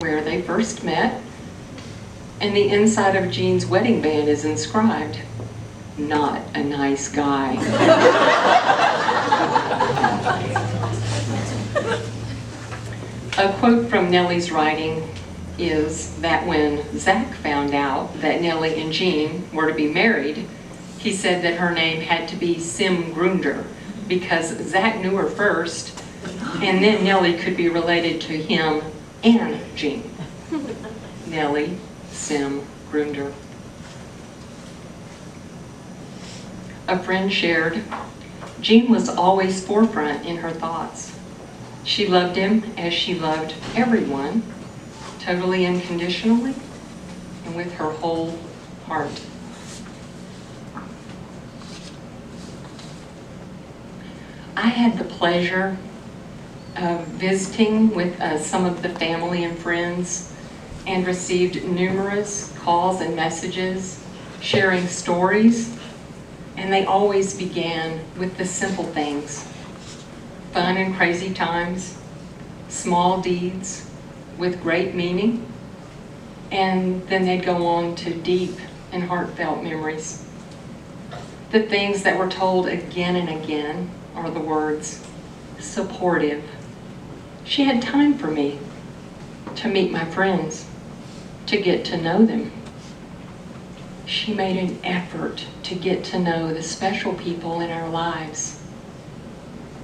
where they first met, and the inside of Jean's wedding band is inscribed, "Not a nice guy." A quote from Nellie's writing is that when Zach found out that Nellie and Jean were to be married, he said that her name had to be Symm-Gruender because Zach knew her first, and then Nellie could be related to him and Jean. Nellie Symm-Gruender. A friend shared, Jean was always forefront in her thoughts. She loved him as she loved everyone, totally unconditionally, and with her whole heart. I had the pleasure of visiting with some of the family and friends and received numerous calls and messages sharing stories, and they always began with the simple things: fun and crazy times, small deeds with great meaning, and then they'd go on to deep and heartfelt memories. The things that were told again and again are the words, supportive. She had time for me, to meet my friends, to get to know them. She made an effort to get to know the special people in our lives.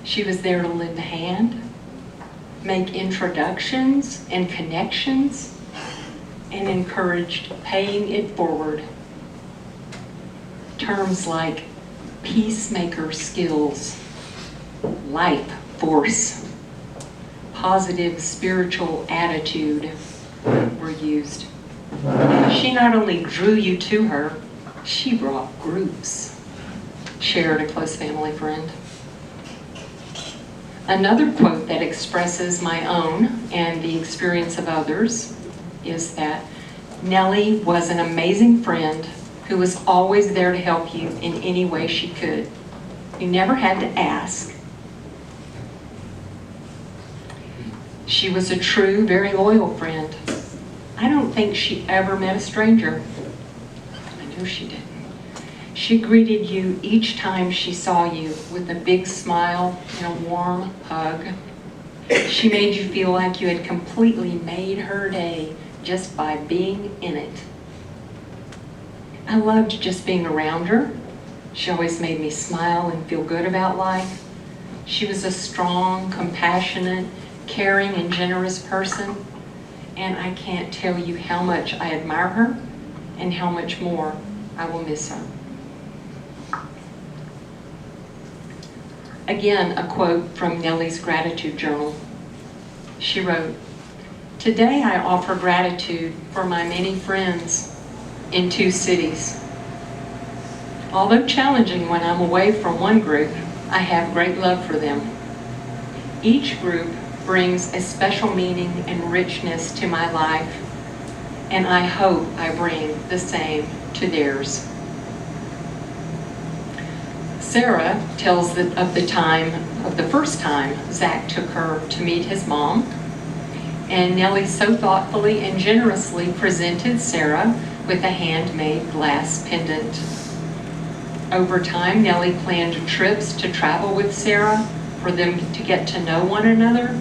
She was there to lend a hand, make introductions and connections, and encouraged paying it forward. Terms like peacemaker skills, life force, positive spiritual attitude were used. She not only drew you to her, she brought groups, shared a close family friend. Another quote that expresses my own and the experience of others is that Nellie was an amazing friend who was always there to help you in any way she could. You never had to ask. She was a true, very loyal friend. I don't think she ever met a stranger. I know she didn't. She greeted you each time she saw you with a big smile and a warm hug. She made you feel like you had completely made her day just by being in it. I loved just being around her. She always made me smile and feel good about life. She was a strong, compassionate, caring, and generous person, and I can't tell you how much I admire her and how much more I will miss her. Again, a quote from Nellie's gratitude journal. She wrote, "Today I offer gratitude for my many friends in 2 cities. Although challenging when I'm away from one group, I have great love for them. Each group brings a special meaning and richness to my life, and I hope I bring the same to theirs." Sarah tells of the first time Zach took her to meet his mom, and Nellie so thoughtfully and generously presented Sarah with a handmade glass pendant. Over time, Nellie planned trips to travel with Sarah for them to get to know one another,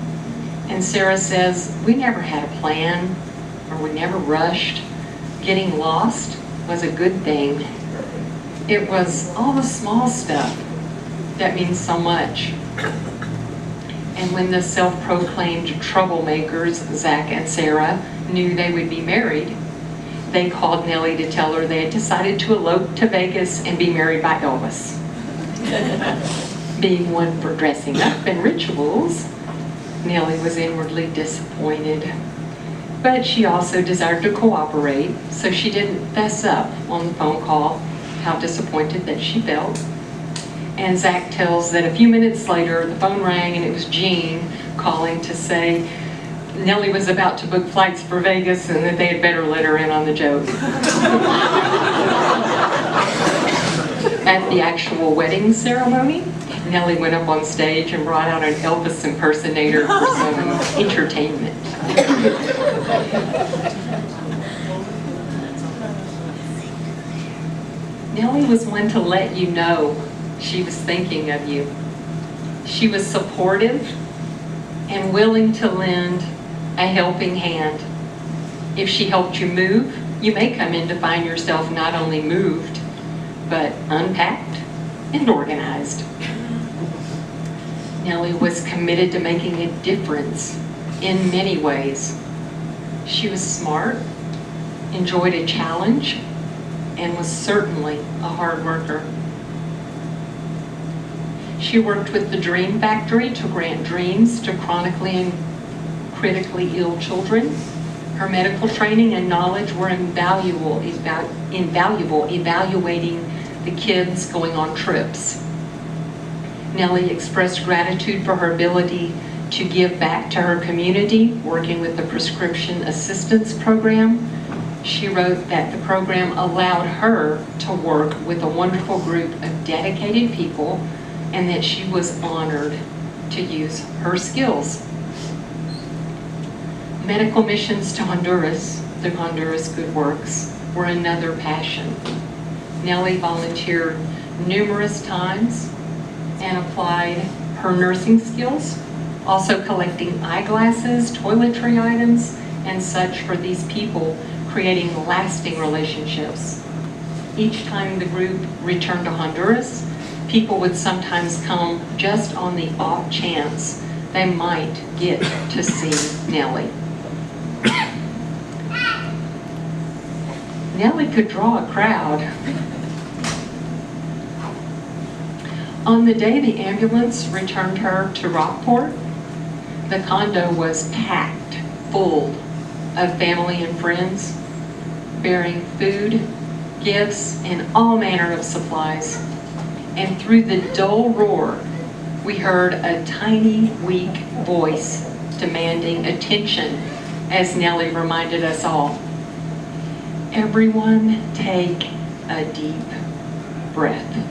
and Sarah says, "We never had a plan, or we never rushed. Getting lost was a good thing. It was all the small stuff that means so much." And when the self-proclaimed troublemakers, Zach and Sarah, knew they would be married, they called Nellie to tell her they had decided to elope to Vegas and be married by Elvis. Being one for dressing up and rituals, Nellie was inwardly disappointed. But she also desired to cooperate, so she didn't fess up on the phone call how disappointed that she felt. And Zach tells that a few minutes later, the phone rang and it was Jean calling to say Nellie was about to book flights for Vegas and that they had better let her in on the joke. At the actual wedding ceremony, Nellie went up on stage and brought out an Elvis impersonator for some entertainment. Nellie was one to let you know she was thinking of you. She was supportive and willing to lend a helping hand. If she helped you move, you may come in to find yourself not only moved, but unpacked and organized. Nellie was committed to making a difference in many ways. She was smart, enjoyed a challenge, and was certainly a hard worker. She worked with the Dream Factory to grant dreams to chronically and critically ill children. Her medical training and knowledge were invaluable evaluating the kids going on trips. Nellie expressed gratitude for her ability to give back to her community, working with the Prescription Assistance Program. She wrote that the program allowed her to work with a wonderful group of dedicated people and that she was honored to use her skills. Medical missions to Honduras, through Honduras Good Works, were another passion. Nellie volunteered numerous times and applied her nursing skills, also collecting eyeglasses, toiletry items, and such for these people, creating lasting relationships. Each time the group returned to Honduras, people would sometimes come just on the off chance they might get to see Nellie. Nellie could draw a crowd. On the day the ambulance returned her to Rockport, the condo was packed full of family and friends, bearing food, gifts, and all manner of supplies. And through the dull roar, we heard a tiny, weak voice demanding attention as Nellie reminded us all. Everyone take a deep breath.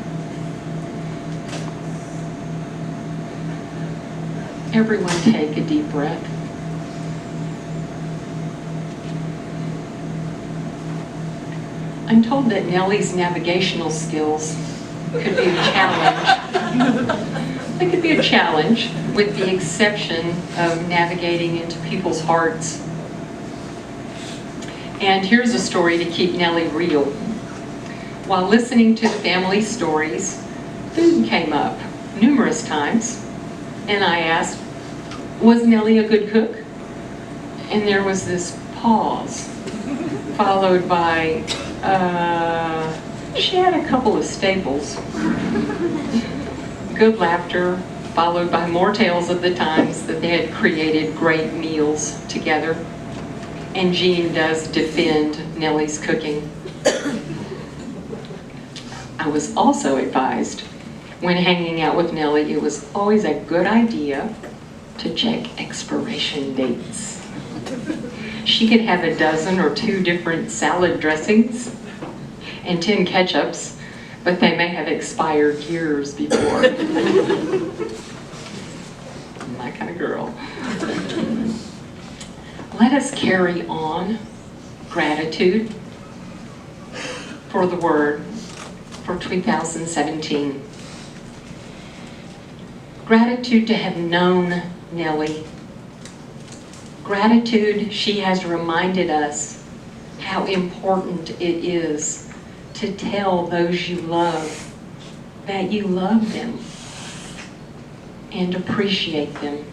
Everyone take a deep breath. I'm told that Nellie's navigational skills could be a challenge. It could be a challenge, with the exception of navigating into people's hearts. And here's a story to keep Nellie real. While listening to the family stories, food came up numerous times, and I asked, was Nellie a good cook? And there was this pause, followed by, she had a couple of staples. Good laughter, followed by more tales of the times that they had created great meals together. And Jean does defend Nellie's cooking. I was also advised when hanging out with Nellie, it was always a good idea to check expiration dates. She could have a dozen or two different salad dressings and 10 ketchups, but they may have expired years before. My kind of girl. Let us carry on gratitude for the word for 2017. Gratitude to have known Nellie. Gratitude, she has reminded us how important it is to tell those you love that you love them and appreciate them.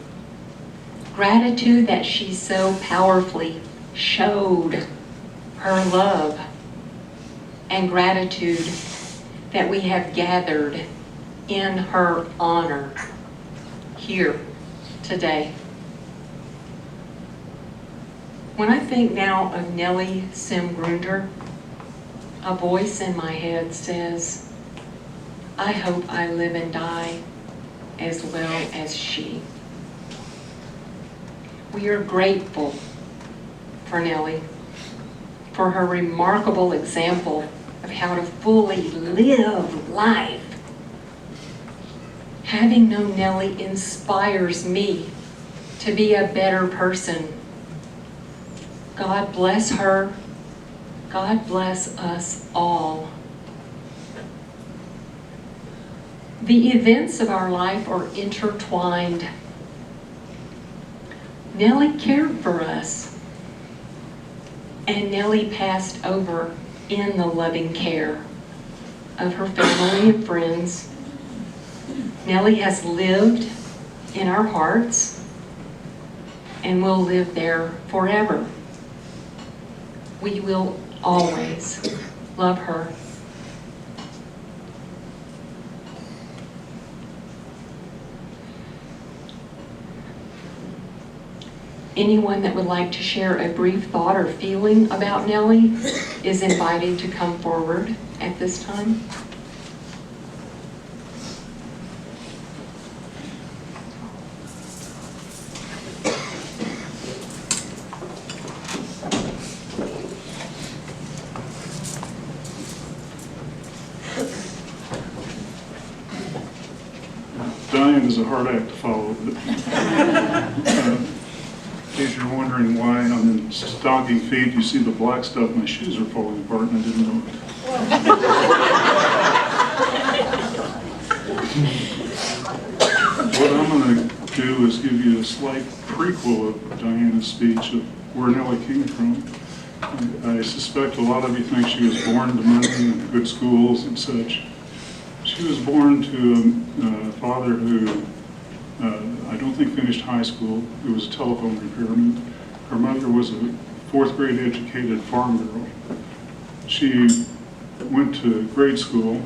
Gratitude that she so powerfully showed her love, and gratitude that we have gathered in her honor here today. When I think now of Nellie Symm-Gruender, a voice in my head says, I hope I live and die as well as she. We are grateful for Nellie, for her remarkable example of how to fully live life, Having known Nellie inspires me to be a better person. God bless her. God bless us all. The events of our life are intertwined. Nellie cared for us, and Nellie passed over in the loving care of her family and friends. Nellie has lived in our hearts and will live there forever. We will always love her. Anyone that would like to share a brief thought or feeling about Nellie is invited to come forward at this time. Dying is a hard act to follow. In case you're wondering why I'm in stocking feet, you see the black stuff, my shoes are falling apart and I didn't know it. What I'm going to do is give you a slight prequel of Diana's speech of where Nellie came from. I suspect a lot of you think she was born to money and good schools and such. She was born to a father who I don't think finished high school. He was a telephone repairman. Her mother was a fourth grade educated farm girl. She went to grade school,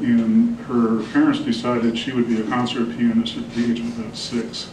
and her parents decided she would be a concert pianist at the age of about 6.